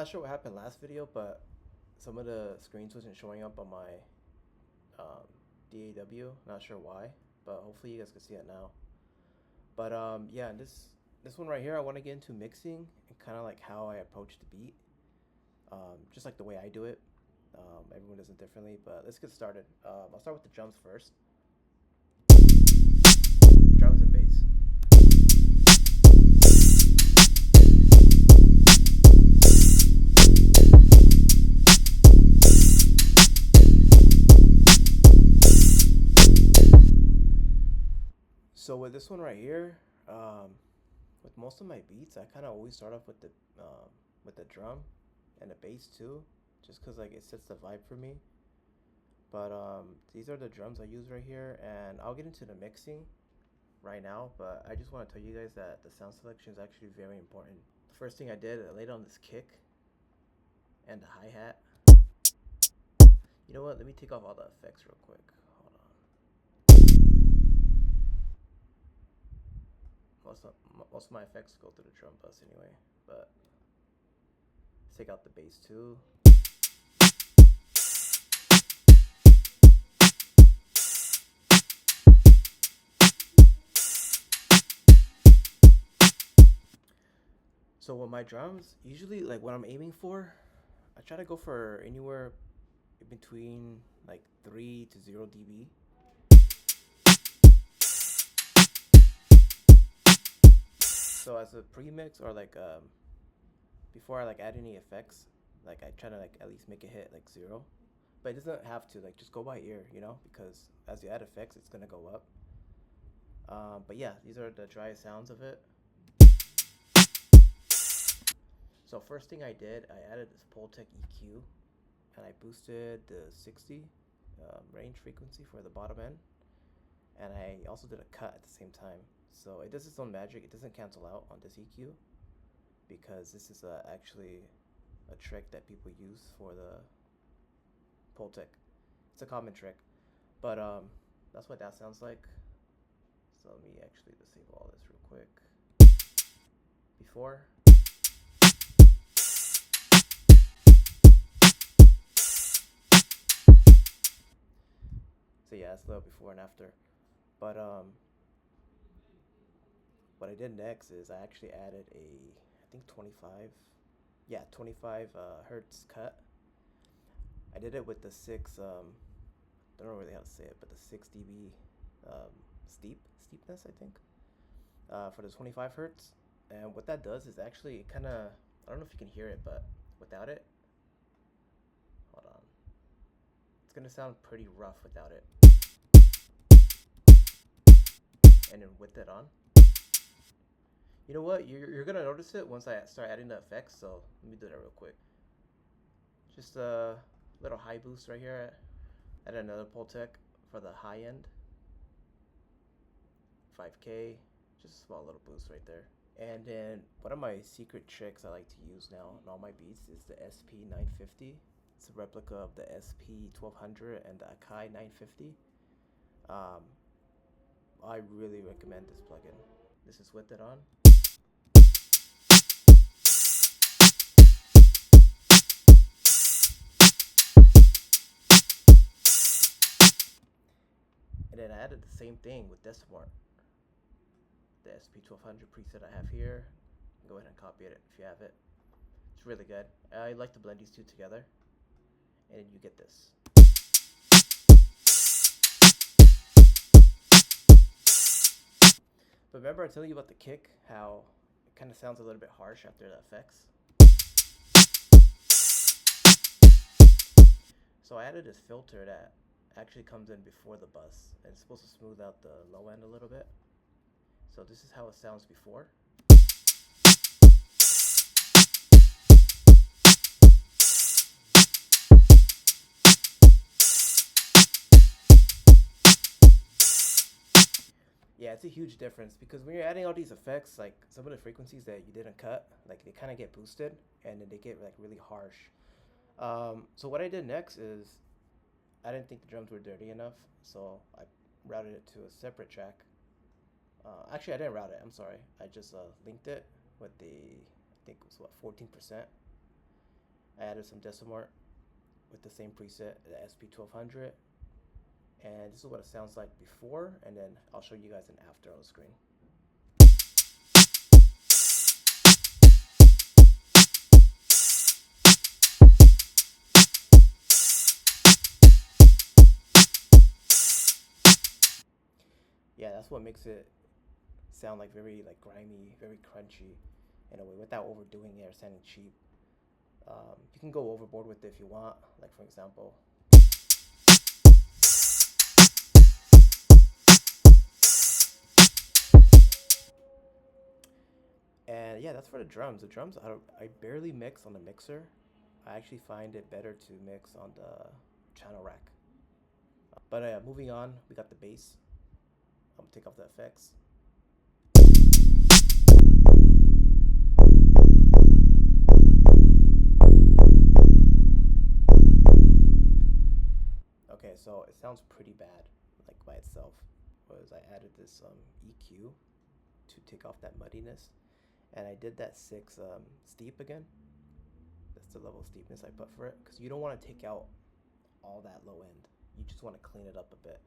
not sure what happened last video, but some of the screens wasn't showing up on my DAW. Not sure why, but hopefully you guys can see it now. But yeah, this one right here, I want to get into mixing and kind of like how I approach the beat, just like the way I do it. Everyone does it differently, but let's get started. I'll start with the drums first. Drums and bass. So with this one right here, with most of my beats, I kind of always start off with the drum and the bass too, just cause like it sets the vibe for me. But these are the drums I use right here, and I'll get into the mixing right now. But I just want to tell you guys that the sound selection is actually very important. The first thing I did, I laid on this kick and the hi-hat. You know what? Let me take off all the effects real quick. Hold on. Most of my effects go through the drum bus anyway, but let's take out the bass too. So with my drums, usually like what I'm aiming for, I try to go for anywhere in between like 3 to 0 dB. So as a premix or like before I like add any effects, like I try to like at least make it hit like 0. But it doesn't have to, like just go by ear, you know, because as you add effects, it's gonna go up. But yeah, these are the dry sounds of it. So first thing I did, I added this Pultec EQ, and I boosted the 60 range frequency for the bottom end, and I also did a cut at the same time. So it does its own magic. It doesn't cancel out on this EQ because this is actually a trick that people use for the Pultec. It's a common trick, but that's what that sounds like. So let me actually disable all this real quick. Before. So yeah, that's the before and after. But what I did next is I actually added I think 25 hertz cut. I did it with the 6 don't know really how to say it, but the 6 dB steepness, I think, for the 25 hertz. And what that does is actually kind of, I don't know if you can hear it, but without it, hold on, it's gonna sound pretty rough without it. And then with it on, you know what, you're gonna notice it once I start adding the effects. So let me do that real quick. Just a little high boost right here. Add another Pultec for the high end, 5K, just a small little boost right there. And then one of my secret tricks I like to use now on all my beats is the SP950. It's a replica of the SP1200 and the Akai 950. I really recommend this plugin. This is with it on. And then I added the same thing with Decimart. The SP1200 preset I have here. Go ahead and copy it if you have it. It's really good. I like to blend these two together, and then you get this. But remember I told you about the kick, how it kind of sounds a little bit harsh after the effects. So I added this filter that actually comes in before the bus, and it's supposed to smooth out the low end a little bit. So this is how it sounds before. Yeah, it's a huge difference because when you're adding all these effects, like some of the frequencies that you didn't cut, like they kind of get boosted and then they get like really harsh. So what I did next is I didn't think the drums were dirty enough, so I routed it to a separate track. Actually, I didn't route it. I'm sorry. I just linked it with the, I think it was what, 14%, I added some decimart with the same preset, the SP1200, and this is what it sounds like before, and then I'll show you guys an after on the screen. Yeah, that's what makes it sound like very like grimy, very crunchy in a way, without overdoing it or sounding cheap. You can go overboard with it if you want, like for example. And yeah, that's for the drums. The drums, I barely mix on the mixer. I actually find it better to mix on the channel rack. But moving on, we got the bass. I'm gonna take off the effects. Okay, so it sounds pretty bad, like by itself. Was I added this EQ to take off that muddiness, and I did that 6 steep again. That's the level of steepness I put for it, because you don't want to take out all that low end. You just want to clean it up a bit.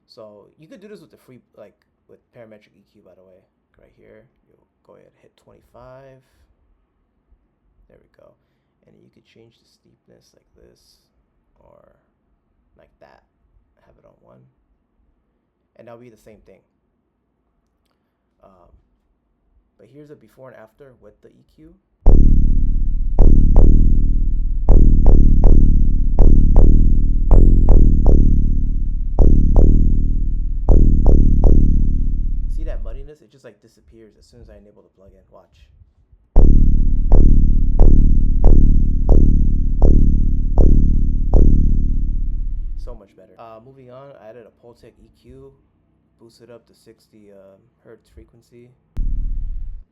So you could do this with the free, like with parametric EQ, by the way. Right here, you'll go ahead and hit 25. There we go. And you could change the steepness like this, or like that. Have it on 1. And that'll be the same thing. But here's a before and after with the EQ. See that muddiness? It just like disappears as soon as I enable the plugin. Watch. So much better. Moving on, I added a Pultec EQ, boosted up to 60 hertz frequency.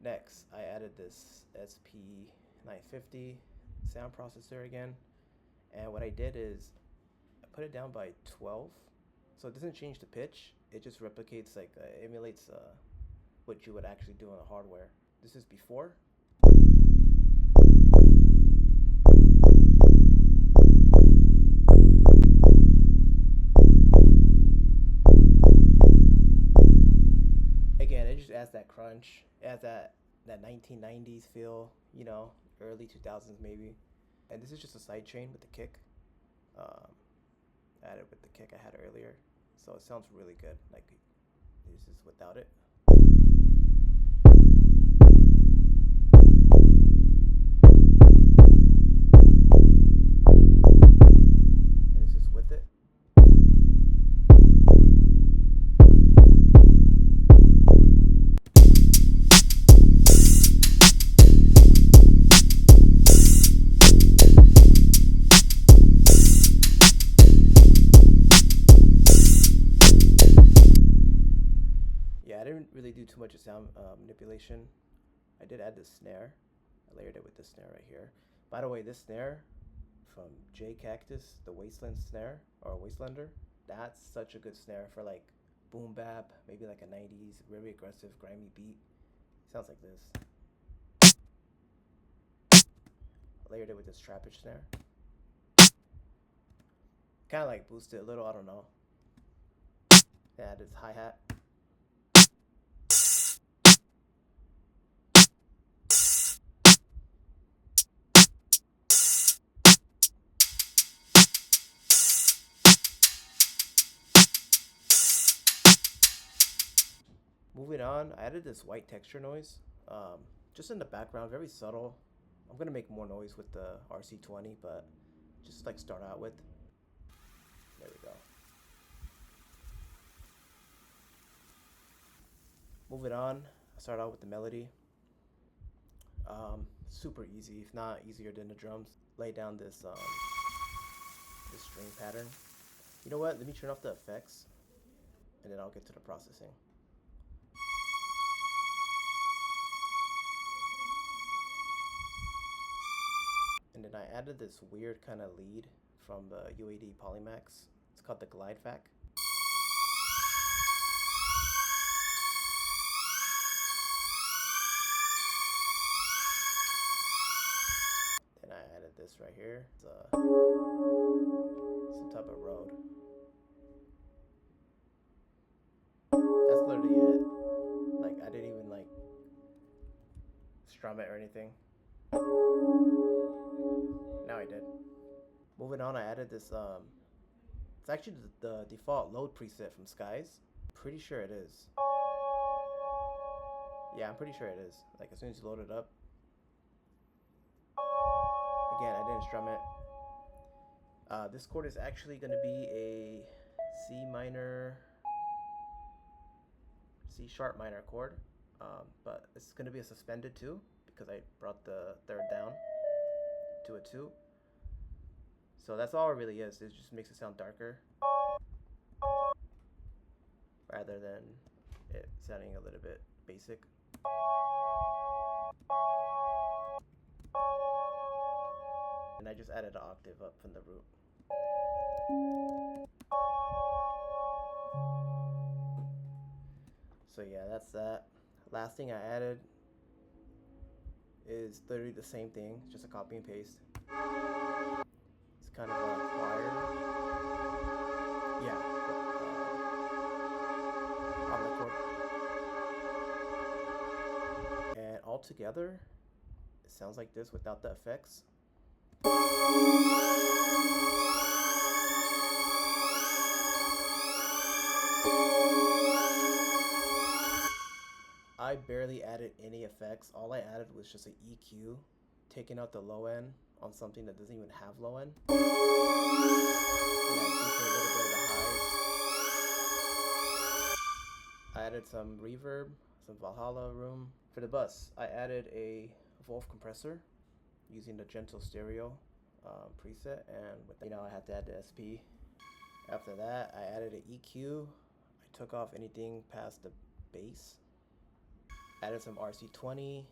Next, I added this SP950 sound processor again, and what I did is I put it down by 12, so it doesn't change the pitch. It just replicates, like emulates what you would actually do on the hardware. This is before. Again, it just adds that crunch, adds that 1990s feel, you know, early 2000s maybe. And this is just a side chain with the kick. Added with the kick I had earlier, so it sounds really good. Like this is without it. And this is with it. I didn't really do too much of sound manipulation. I did add the snare. I layered it with this snare right here. By the way, this snare from J Cactus, the Wasteland snare, or Wastelander, that's such a good snare for like boom bap, maybe like a 90s, very aggressive, grimy beat. Sounds like this. I layered it with this trappage snare. Kind of like boosted a little, I don't know. Added this hi-hat. Moving on, I added this white texture noise, just in the background, very subtle. I'm gonna make more noise with the RC20, but just like start out with. There we go. Moving on, I start out with the melody. Super easy, if not easier than the drums. Lay down this this string pattern. You know what? Let me turn off the effects, and then I'll get to the processing. And then I added this weird kind of lead from the UAD Polymax. It's called the Glide Fac. Then I added this right here. It's some type of road. That's literally it. Like, I didn't even like strum it or anything. Now I did. Moving on, I added this it's actually the default load preset from Skies. Pretty sure it is. Yeah, I'm pretty sure it is. Like, as soon as you load it up. Again, I didn't strum it. This chord is actually going to be a C minor, C sharp minor chord, but it's going to be a suspended 2 because I brought the third down to a 2. So that's all it really is. It just makes it sound darker rather than it sounding a little bit basic. And I just added an octave up from the root. So yeah, that's that. Last thing I added is literally the same thing, just a copy and paste. It's kind of a choir. Yeah. On the chord. And all together, it sounds like this without the effects. I barely added any effects. All I added was just an EQ, taking out the low end on something that doesn't even have low end. And I boosted a little bit of the highs. I added some reverb, some Valhalla room. For the bus, I added a Wolf compressor using the Gentle Stereo preset, and with that, I had to add the SP. After that, I added an EQ. I took off anything past the bass. Added some RC20.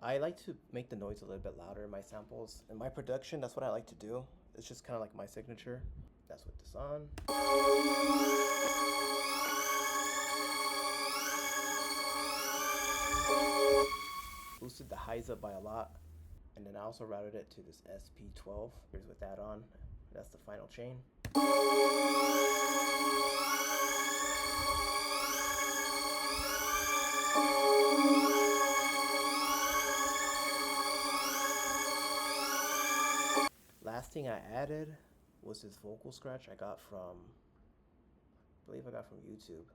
I like to make the noise a little bit louder in my samples. In my production, that's what I like to do. It's just kind of like my signature. That's with this on. Boosted the highs up by a lot. And then I also routed it to this SP12. Here's with that on. That's the final chain. Last thing I added was this vocal scratch I got from, I believe I got from YouTube.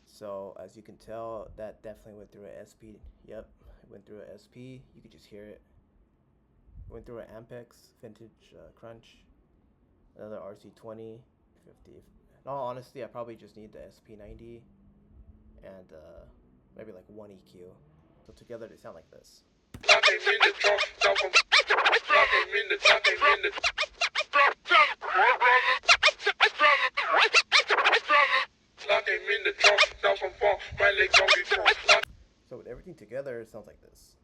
So as you can tell, that definitely went through an SP. Yep, it went through an SP. You could just hear it. Went through an Ampex vintage crunch. Another RC20, 50. In all honesty, I probably just need the SP90 and maybe like one EQ. So together they sound like this. So with everything together, it sounds like this.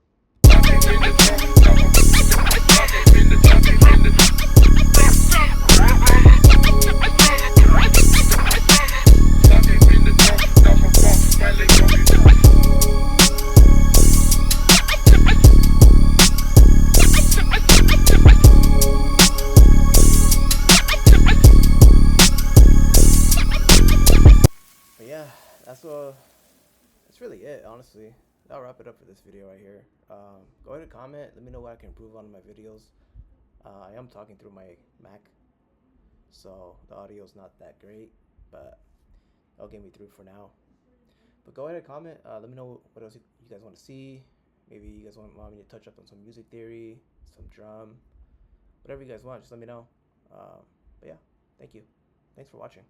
That's really it, honestly. That'll wrap it up for this video right here. Go ahead and comment. Let me know what I can improve on in my videos. I am talking through my Mac, so the audio is not that great, but that'll get me through for now. But go ahead and comment. Let me know what else you guys want to see. Maybe you guys want me to touch up on some music theory, some drum, whatever you guys want. Just let me know. But yeah, thank you. Thanks for watching.